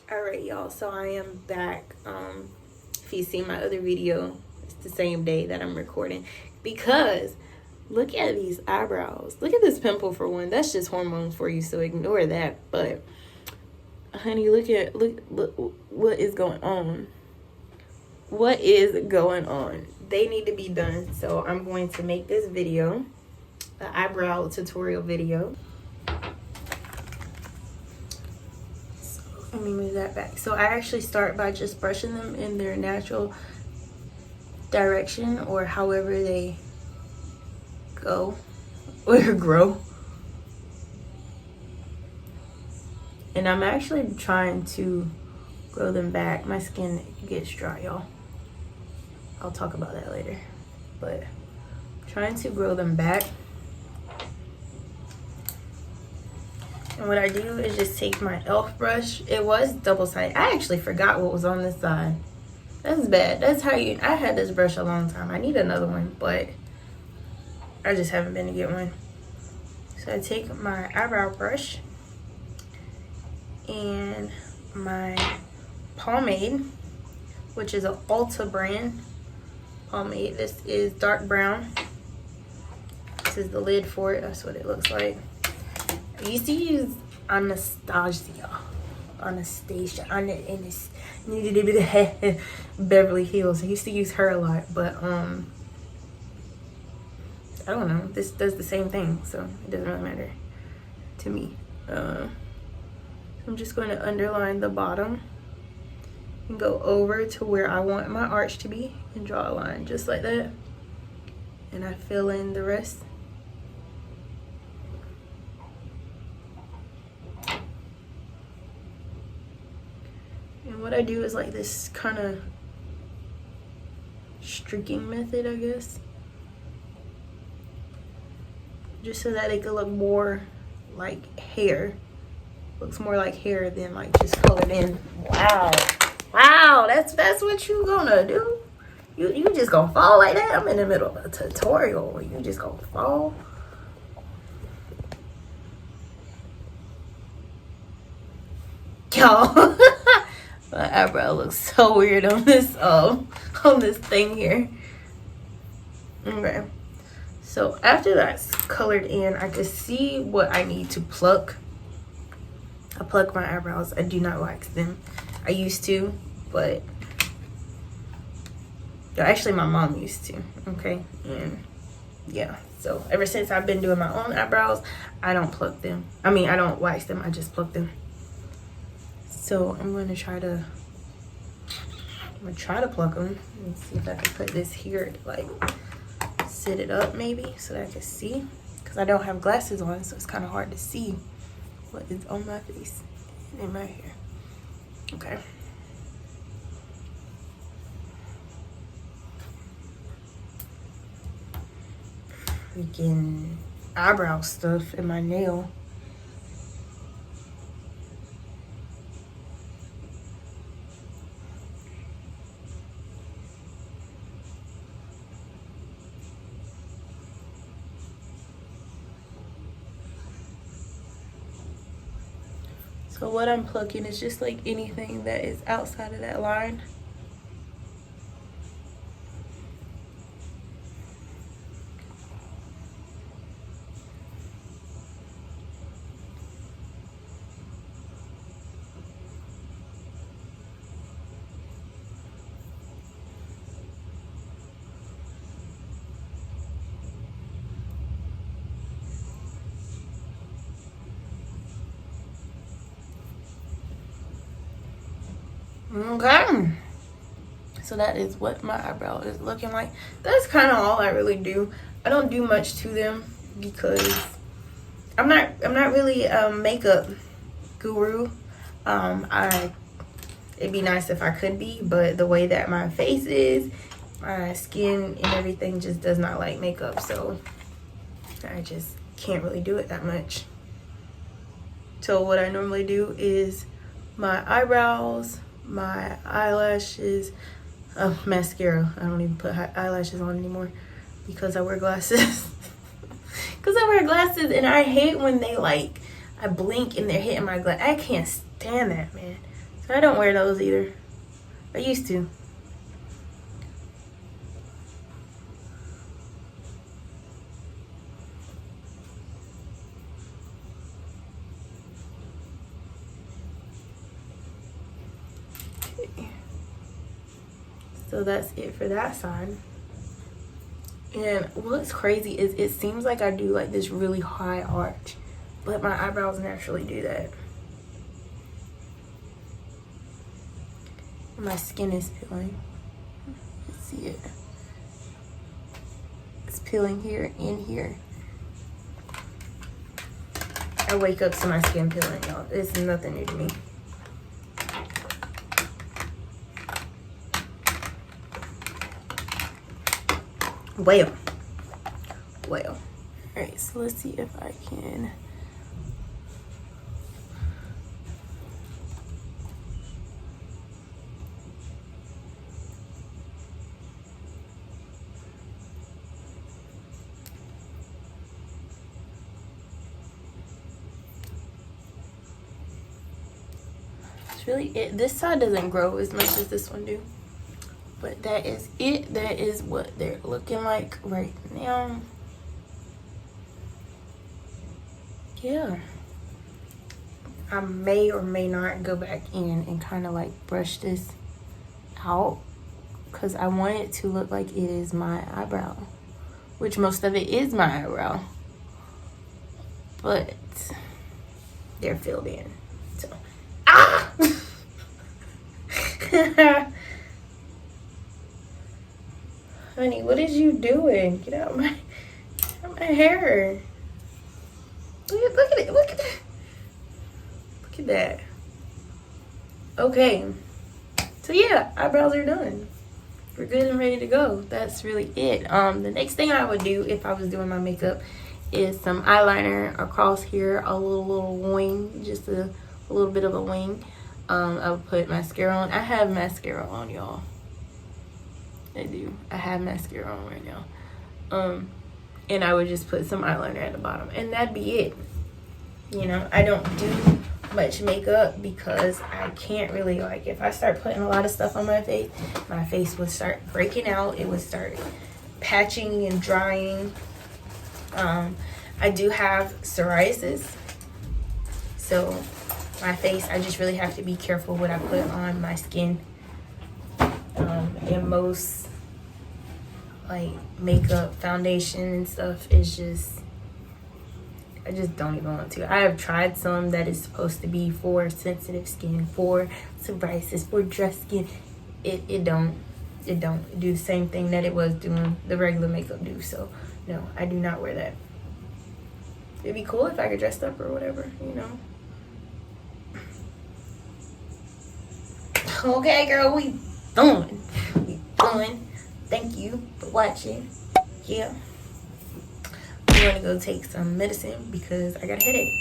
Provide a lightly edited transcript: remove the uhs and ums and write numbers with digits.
Alright, y'all, so I am back. If you see my other video, it's the same day that I'm recording, because look at these eyebrows. Look at this pimple, for one. That's just hormones for you, so ignore that. But honey, look what is going on. What is going on? They need to be done. So I'm going to make this video, an eyebrow tutorial video. Let me move that back. So I actually start by just brushing them in their natural direction, or however they go or grow. And I'm actually trying to grow them back. My skin gets dry, y'all. I'll talk about that later. But trying to grow them back. And what I do is just take my e.l.f. brush. It was double-sided. I actually forgot what was on this side. That's bad. That's how you... I had this brush a long time. I need another one, but I just haven't been to get one. So I take my eyebrow brush and my pomade, which is an Ulta brand pomade. This is dark brown. This is the lid for it. That's what it looks like. I used to use Anastasia, Beverly Hills. I used to use her a lot, but I don't know. This does the same thing, so it doesn't really matter to me. I'm just going to underline the bottom and go over to where I want my arch to be and draw a line just like that. And I fill in the rest. And what I do is like this kind of streaking method, I guess. Just so that it could look more like hair. Looks more like hair than like just colored in. Wow. Wow, that's what you gonna do? You just gonna fall like that? I'm in the middle of a tutorial. You just gonna fall? Y'all. My eyebrow looks so weird on this thing here. Okay. So after that's colored in, I can see what I need to pluck. I pluck my eyebrows. I do not wax them. I used to, but actually my mom used to. Okay. And yeah. So ever since I've been doing my own eyebrows, I don't pluck them. I mean, I don't wax them. I just pluck them. So I'm gonna try to pluck them and see if I can put this here to like sit it up maybe so that I can see, because I don't have glasses on, so it's kind of hard to see what is on my face and in my hair. Okay. Freaking eyebrow stuff in my nail. So what I'm plucking is just like anything that is outside of that line. Okay, so that is what my eyebrow is looking like. That's kind of all I really do. I don't do much to them because I'm not really a makeup guru. It'd be nice if I could be, but the way that my face is, my skin and everything just does not like makeup, so I just can't really do it that much. So what I normally do is my eyebrows, my eyelashes, mascara. I don't even put eyelashes on anymore because I wear glasses. Because I wear glasses and I hate when they like, I blink and they're hitting my glass. I can't stand that, man. I don't wear those either. I used to. Okay. So that's it for that side. And what's crazy is it seems like I do like this really high arch, but my eyebrows naturally do that. My skin is peeling. Let's see it. It's peeling here and here. I wake up to my skin peeling, y'all. It's nothing new to me. Well. Alright, so let's see if I can. It's really it. This side doesn't grow as much as this one do. But that is it. That is what they're looking like right now. Yeah. I may or may not go back in and kind of like brush this out, because I want it to look like it is my eyebrow, which most of it is my eyebrow. But they're filled in. So, ah! Honey, what is you doing? Get out my hair. Look at it. Look at that. Look at that. Okay. So yeah, eyebrows are done. We're good and ready to go. That's really it. The next thing I would do if I was doing my makeup is some eyeliner across here, a little wing, just a little bit of a wing. I would put mascara on. I have mascara on, y'all. I do. I have mascara on right now. And I would just put some eyeliner at the bottom, and that'd be it. You know, I don't do much makeup because I can't really, like, if I start putting a lot of stuff on my face would start breaking out. It would start patching and drying. I do have psoriasis, so my face, I just really have to be careful what I put on my skin. And most like makeup, foundation and stuff is just, I just don't even want to. I have tried some that is supposed to be for sensitive skin, for psoriasis, for dry skin. It don't do the same thing that it was doing the regular makeup do. So no, I do not wear that. It'd be cool if I could dress up or whatever, you know. Okay, girl, we done. We done. Thank you for watching. Yeah. I'm gonna go take some medicine because I got a headache.